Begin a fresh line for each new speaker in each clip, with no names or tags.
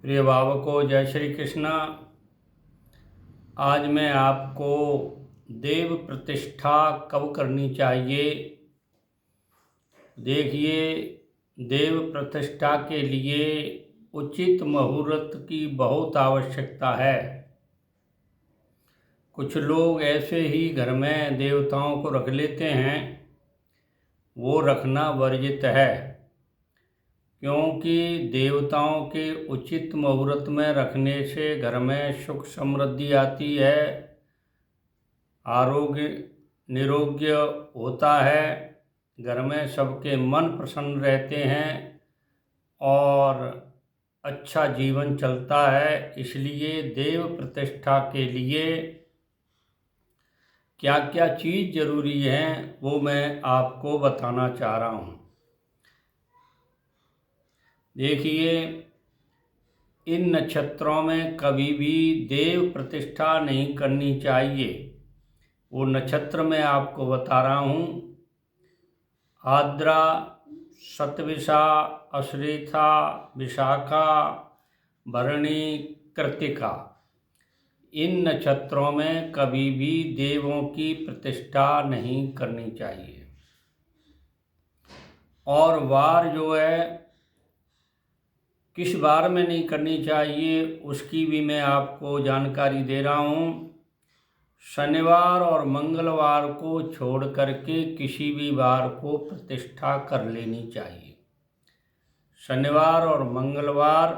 प्रिय भावकों, जय श्री कृष्णा। आज मैं आपको देव प्रतिष्ठा कब करनी चाहिए। देखिए, देव प्रतिष्ठा के लिए उचित मुहूर्त की बहुत आवश्यकता है। कुछ लोग ऐसे ही घर में देवताओं को रख लेते हैं, वो रखना वर्जित है, क्योंकि देवताओं के उचित मुहूर्त में रखने से घर में सुख समृद्धि आती है, आरोग्य निरोग्य होता है, घर में सबके मन प्रसन्न रहते हैं और अच्छा जीवन चलता है। इसलिए देव प्रतिष्ठा के लिए क्या क्या चीज़ ज़रूरी है वो मैं आपको बताना चाह रहा हूँ। देखिए, इन नक्षत्रों में कभी भी देव प्रतिष्ठा नहीं करनी चाहिए। वो नक्षत्र मैं आपको बता रहा हूँ: आर्द्रा, शतभिषा, अश्लेषा, विशाखा, भरणी, कृत्तिका। इन नक्षत्रों में कभी भी देवों की प्रतिष्ठा नहीं करनी चाहिए। और वार जो है, किस बार में नहीं करनी चाहिए उसकी भी मैं आपको जानकारी दे रहा हूँ। शनिवार और मंगलवार को छोड़ करके किसी भी वार को प्रतिष्ठा कर लेनी चाहिए। शनिवार और मंगलवार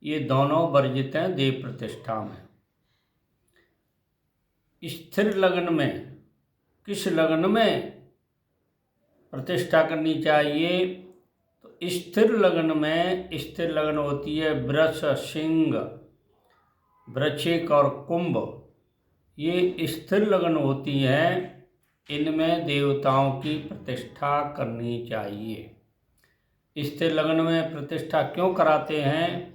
ये दोनों वर्जित हैं देव प्रतिष्ठा में। स्थिर लग्न में, किस लग्न में प्रतिष्ठा करनी चाहिए, तो स्थिर लग्न में, स्थिर लग्न होती है वृष, सिंह, वृश्चिक और कुंभ। ये स्थिर लग्न होती हैं, इनमें देवताओं की प्रतिष्ठा करनी चाहिए। स्थिर लग्न में प्रतिष्ठा क्यों कराते हैं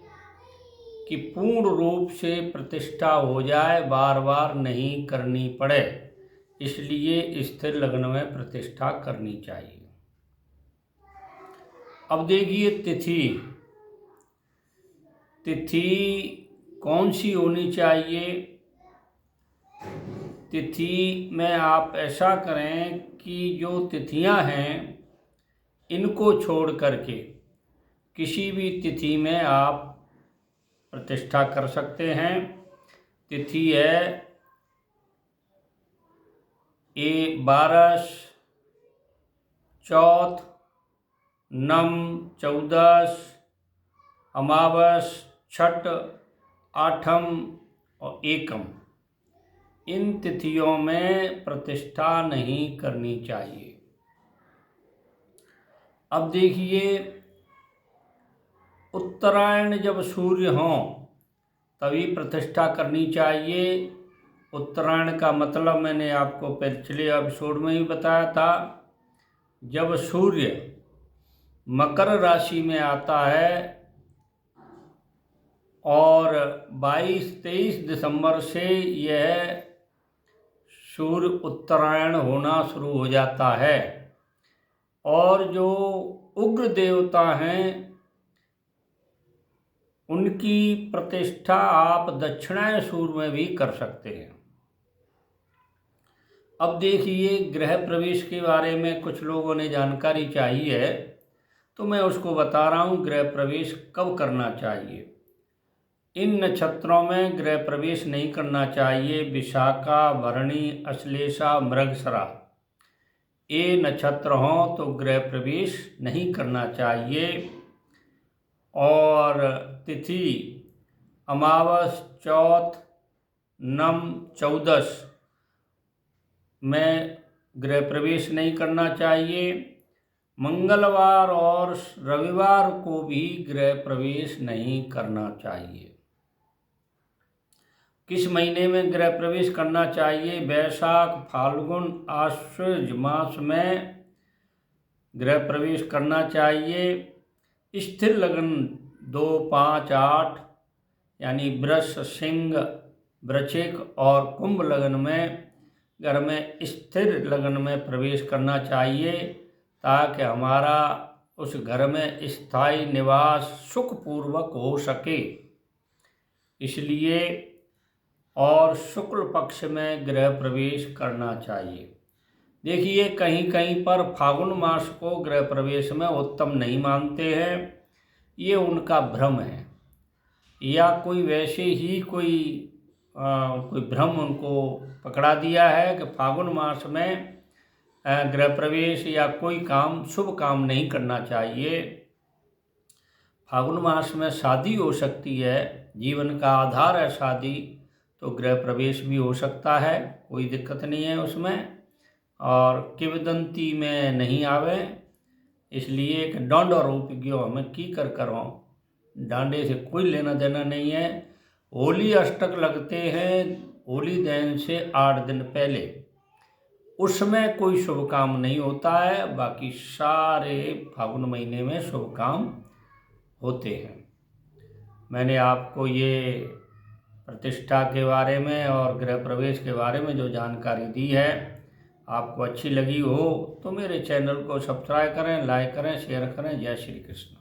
कि पूर्ण रूप से प्रतिष्ठा हो जाए, बार बार नहीं करनी पड़े, इसलिए स्थिर लग्न में प्रतिष्ठा करनी चाहिए। अब देखिए, तिथि कौन सी होनी चाहिए। तिथि में आप ऐसा करें कि जो तिथियां हैं इनको छोड़ करके किसी भी तिथि में आप प्रतिष्ठा कर सकते हैं। तिथि है बारस, चौथ, नम, चौदस, अमावस, छठ, आठम और एकम। इन तिथियों में प्रतिष्ठा नहीं करनी चाहिए। अब देखिए, उत्तरायण जब सूर्य हों तभी प्रतिष्ठा करनी चाहिए। उत्तरायण का मतलब मैंने आपको पिछले एपिसोड में ही बताया था। जब सूर्य मकर राशि में आता है और 22-23 दिसंबर से यह सूर्य उत्तरायण होना शुरू हो जाता है। और जो उग्र देवता हैं उनकी प्रतिष्ठा आप दक्षिणायन सूर्य में भी कर सकते हैं। अब देखिए, गृह प्रवेश के बारे में कुछ लोगों ने जानकारी चाहिए है, तो मैं उसको बता रहा हूँ गृह प्रवेश कब करना चाहिए। इन नक्षत्रों में गृह प्रवेश नहीं करना चाहिए। विशाखा, भरणी, अश्लेषा, मृगशिरा ये नक्षत्र हों तो गृह प्रवेश नहीं करना चाहिए। और तिथि अमावस, चौथ, नम, चौदस में गृह प्रवेश नहीं करना चाहिए। मंगलवार और रविवार को भी गृह प्रवेश नहीं करना चाहिए। किस महीने में गृह प्रवेश करना चाहिए? वैशाख, फाल्गुन, आश्विन मास में गृह प्रवेश करना चाहिए। स्थिर लग्न 2, 5, 8 यानी वृष, सिंह, वृश्चिक और कुंभ लग्न में, घर में स्थिर लग्न में प्रवेश करना चाहिए, ताकि हमारा उस घर में स्थायी निवास सुखपूर्वक हो सके, इसलिए और शुक्ल पक्ष में गृह प्रवेश करना चाहिए। देखिए, कहीं कहीं पर फागुन मास को गृह प्रवेश में उत्तम नहीं मानते हैं, ये उनका भ्रम है, या कोई वैसे ही कोई भ्रम उनको पकड़ा दिया है कि फागुन मास में गृह प्रवेश या कोई काम शुभ काम नहीं करना चाहिए। फागुन मास में शादी हो सकती है, जीवन का आधार है शादी, तो गृह प्रवेश भी हो सकता है, कोई दिक्कत नहीं है उसमें। और किंवदंती में नहीं आवे, इसलिए कि डांड और उपज्ञो हमें की कर करो, डांडे से कोई लेना देना नहीं है। होली अष्टक लगते हैं होली दहन से 8 दिन पहले, उसमें कोई शुभ काम नहीं होता है, बाकी सारे फागुन महीने में शुभ काम होते हैं। मैंने आपको ये प्रतिष्ठा के बारे में और गृह प्रवेश के बारे में जो जानकारी दी है, आपको अच्छी लगी हो तो मेरे चैनल को सब्सक्राइब करें, लाइक करें, शेयर करें। जय श्री कृष्ण।